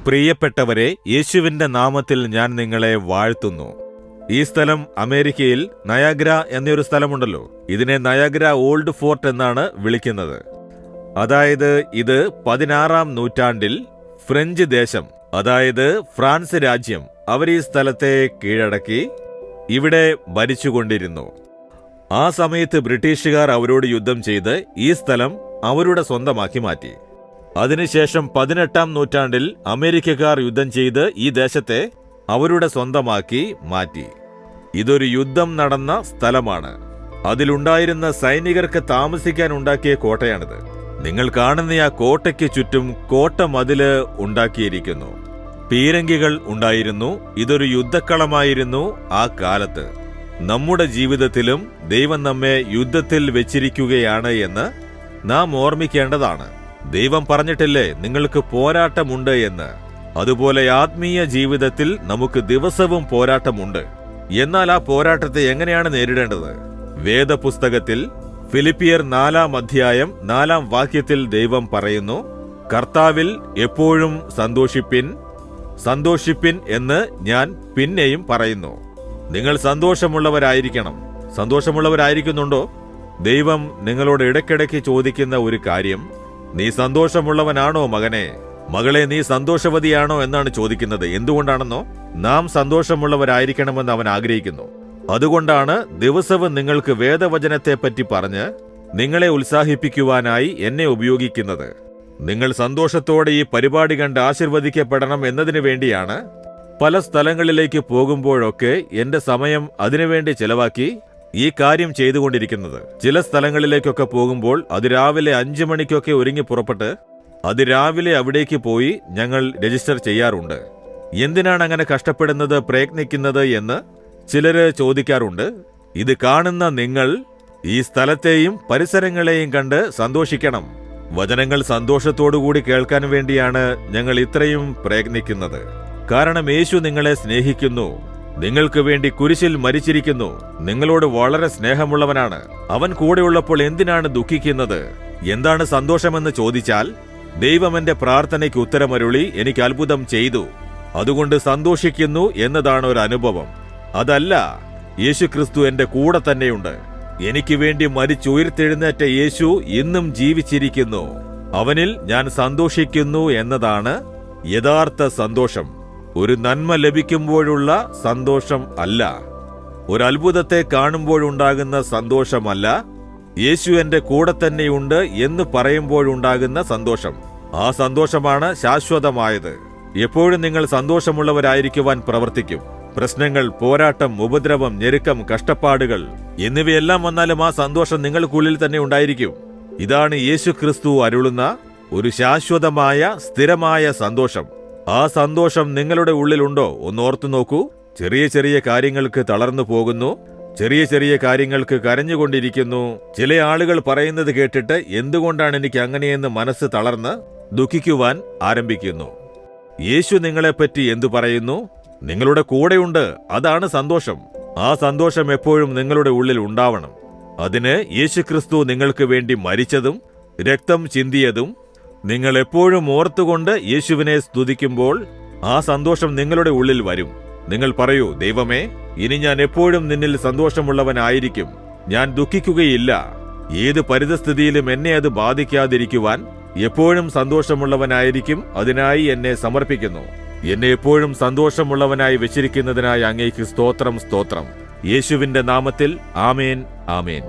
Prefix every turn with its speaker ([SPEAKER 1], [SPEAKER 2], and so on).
[SPEAKER 1] പ്രിയപ്പെട്ടവരെ, യേശുവിന്റെ നാമത്തിൽ ഞാൻ നിങ്ങളെ വാഴ്ത്തുന്നു. ഈ സ്ഥലം അമേരിക്കയിൽ നയാഗ്ര എന്നൊരു സ്ഥലമുണ്ടല്ലോ. ഇതിനെ നയാഗ്ര ഓൾഡ് ഫോർട്ട് എന്നാണ് വിളിക്കുന്നത്. അതായത് ഇത് 16-ാം നൂറ്റാണ്ടിൽ ഫ്രഞ്ച് ദേശം, അതായത് ഫ്രാൻസ് രാജ്യം, അവർ ഈ സ്ഥലത്തെ കീഴടക്കി ഇവിടെ ഭരിച്ചുകൊണ്ടിരുന്നു. ആ സമയത്ത് ബ്രിട്ടീഷുകാർ അവരോട് യുദ്ധം ചെയ്ത് ഈ സ്ഥലം അവരുടെ സ്വന്തമാക്കി മാറ്റി. അതിനുശേഷം 18-ാം നൂറ്റാണ്ടിൽ അമേരിക്കക്കാർ യുദ്ധം ചെയ്ത് ഈ ദേശത്തെ അവരുടെ സ്വന്തമാക്കി മാറ്റി. ഇതൊരു യുദ്ധം നടന്ന സ്ഥലമാണ്. അതിലുണ്ടായിരുന്ന സൈനികർക്ക് താമസിക്കാൻ ഉണ്ടാക്കിയ കോട്ടയാണിത്. നിങ്ങൾ കാണുന്ന ആ കോട്ടയ്ക്ക് ചുറ്റും കോട്ട മതില് ഉണ്ടാക്കിയിരിക്കുന്നു. പീരങ്കികൾ ഉണ്ടായിരുന്നു. ഇതൊരു യുദ്ധക്കളമായിരുന്നു ആ കാലത്ത്. നമ്മുടെ ജീവിതത്തിലും ദൈവം നമ്മെ യുദ്ധത്തിൽ വെച്ചിരിക്കുകയാണ് എന്ന് നാം ഓർമ്മിക്കേണ്ടതാണ്. ദൈവം പറഞ്ഞിട്ടില്ലേ നിങ്ങൾക്ക് പോരാട്ടമുണ്ട് എന്ന്. അതുപോലെ ആത്മീയ ജീവിതത്തിൽ നമുക്ക് ദിവസവും പോരാട്ടമുണ്ട്. എന്നാൽ ആ പോരാട്ടത്തെ എങ്ങനെയാണ് നേരിടേണ്ടത്? വേദപുസ്തകത്തിൽ ഫിലിപ്പിയർ 4-ാം അധ്യായം 4-ാം വാക്യത്തിൽ ദൈവം പറയുന്നു, കർത്താവിൽ എപ്പോഴും സന്തോഷിപ്പിൻ എന്ന് ഞാൻ പിന്നെയും പറയുന്നു. നിങ്ങൾ സന്തോഷമുള്ളവരായിരിക്കണം. സന്തോഷമുള്ളവരായിരിക്കുന്നുണ്ടോ? ദൈവം നിങ്ങളോട് ഇടയ്ക്കിടയ്ക്ക് ചോദിക്കുന്ന ഒരു കാര്യം, നീ സന്തോഷമുള്ളവനാണോ മകനെ, മകളെ, നീ സന്തോഷവതിയാണോ എന്നാണ് ചോദിക്കുന്നത്. എന്തുകൊണ്ടാണെന്നോ? നാം സന്തോഷമുള്ളവരായിരിക്കണമെന്ന് അവൻ ആഗ്രഹിക്കുന്നു. അതുകൊണ്ടാണ് ദിവസവും നിങ്ങൾക്ക് വേദവചനത്തെപ്പറ്റി പറഞ്ഞ് നിങ്ങളെ ഉത്സാഹിപ്പിക്കുവാനായി എന്നെ ഉപയോഗിക്കുന്നത്. നിങ്ങൾ സന്തോഷത്തോടെ ഈ പരിപാടി കണ്ട് ആശീർവദിക്കപ്പെടണം എന്നതിനു വേണ്ടിയാണ് പല സ്ഥലങ്ങളിലേക്ക് പോകുമ്പോഴൊക്കെ എന്റെ സമയം അതിനുവേണ്ടി ചെലവാക്കി ഈ കാര്യം ചെയ്തുകൊണ്ടിരിക്കുന്നത്. ചില സ്ഥലങ്ങളിലേക്കൊക്കെ പോകുമ്പോൾ അതിരാവിലെ 5 മണിക്കൊക്കെ ഒരുങ്ങി പുറപ്പെട്ട് അതിരാവിലെ അവിടേക്ക് പോയി ഞങ്ങൾ രജിസ്റ്റർ ചെയ്യാറുണ്ട്. എന്തിനാണ് അങ്ങനെ കഷ്ടപ്പെടുന്നത്, പ്രയത്നിക്കുന്നത് എന്ന് ചിലര് ചോദിക്കാറുണ്ട്. ഇത് കാണുന്ന നിങ്ങൾ ഈ സ്ഥലത്തെയും പരിസരങ്ങളെയും കണ്ട് സന്തോഷിക്കണം. വചനങ്ങൾ സന്തോഷത്തോടുകൂടി കേൾക്കാൻ വേണ്ടിയാണ് ഞങ്ങൾ ഇത്രയും പ്രയത്നിക്കുന്നത്. കാരണം യേശു നിങ്ങളെ സ്നേഹിക്കുന്നു. നിങ്ങൾക്ക് വേണ്ടി കുരിശിൽ മരിച്ചിരിക്കുന്നു. നിങ്ങളോട് വളരെ സ്നേഹമുള്ളവനാണ്. അവൻ കൂടെയുള്ളപ്പോൾ എന്തിനാണ് ദുഃഖിക്കുന്നത്? എന്താണ് സന്തോഷമെന്ന് ചോദിച്ചാൽ, ദൈവം എന്റെ പ്രാർത്ഥനയ്ക്ക് ഉത്തരമരുളി എനിക്ക് അത്ഭുതം ചെയ്തു, അതുകൊണ്ട് സന്തോഷിക്കുന്നു എന്നതാണ് ഒരു അനുഭവം. അതല്ല, യേശുക്രിസ്തു എന്റെ കൂടെ തന്നെയുണ്ട്. എനിക്ക് വേണ്ടി മരിച്ചുയർത്തെഴുന്നേറ്റ യേശു ഇന്നും ജീവിച്ചിരിക്കുന്നു. അവനിൽ ഞാൻ സന്തോഷിക്കുന്നു എന്നതാണ് യഥാർത്ഥ സന്തോഷം. ഒരു നന്മ ലഭിക്കുമ്പോഴുള്ള സന്തോഷം അല്ല, ഒരു അത്ഭുതത്തെ കാണുമ്പോഴുണ്ടാകുന്ന സന്തോഷമല്ല, യേശു എന്റെ കൂടെ തന്നെയുണ്ട് എന്ന് പറയുമ്പോഴുണ്ടാകുന്ന സന്തോഷം. ആ സന്തോഷമാണ് ശാശ്വതമായത്. എപ്പോഴും നിങ്ങൾ സന്തോഷമുള്ളവരായിരിക്കുവാൻ പ്രവർത്തിക്കും. പ്രശ്നങ്ങൾ, പോരാട്ടം, ഉപദ്രവം, ഞെരുക്കം, കഷ്ടപ്പാടുകൾ എന്നിവയെല്ലാം വന്നാലും ആ സന്തോഷം നിങ്ങൾക്കുള്ളിൽ തന്നെ ഉണ്ടായിരിക്കും. ഇതാണ് യേശുക്രിസ്തു അരുളുന്ന ഒരു ശാശ്വതമായ സ്ഥിരമായ സന്തോഷം. ആ സന്തോഷം നിങ്ങളുടെ ഉള്ളിലുണ്ടോ? ഒന്ന് ഓർത്തു നോക്കൂ. ചെറിയ ചെറിയ കാര്യങ്ങൾക്ക് തളർന്നു പോകുന്നു, ചെറിയ ചെറിയ കാര്യങ്ങൾക്ക് കരഞ്ഞുകൊണ്ടിരിക്കുന്നു. ചില ആളുകൾ പറയുന്നത് കേട്ടിട്ട് എന്തുകൊണ്ടാണ് എനിക്ക് അങ്ങനെയെന്ന് മനസ്സ് തളർന്ന് ദുഃഖിക്കുവാൻ ആരംഭിക്കുന്നു. യേശു നിങ്ങളെപ്പറ്റി എന്തു പറയുന്നു? നിങ്ങളുടെ കൂടെയുണ്ട്. അതാണ് സന്തോഷം. ആ സന്തോഷം എപ്പോഴും നിങ്ങളുടെ ഉള്ളിൽ ഉണ്ടാവണം. അതിന് യേശുക്രിസ്തു നിങ്ങൾക്ക് വേണ്ടി മരിച്ചതും രക്തം ചിന്തിയതും നിങ്ങൾ എപ്പോഴും ഓർത്തുകൊണ്ട് യേശുവിനെ സ്തുതിക്കുമ്പോൾ ആ സന്തോഷം നിങ്ങളുടെ ഉള്ളിൽ വരും. നിങ്ങൾ പറയൂ, ദൈവമേ, ഇനി ഞാൻ എപ്പോഴും നിന്നിൽ സന്തോഷമുള്ളവനായിരിക്കും. ഞാൻ ദുഃഖിക്കുകയില്ല. ഏത് പരിതസ്ഥിതിയിലും എന്നെ അത് ബാധിക്കാതിരിക്കുവാൻ എപ്പോഴും സന്തോഷമുള്ളവനായിരിക്കും. അതിനായി എന്നെ സമർപ്പിക്കുന്നു. എന്നെ എപ്പോഴും സന്തോഷമുള്ളവനായി വെച്ചിരിക്കുന്നതിനായി അങ്ങേക്ക് സ്തോത്രം. യേശുവിന്റെ നാമത്തിൽ ആമേൻ, ആമേൻ.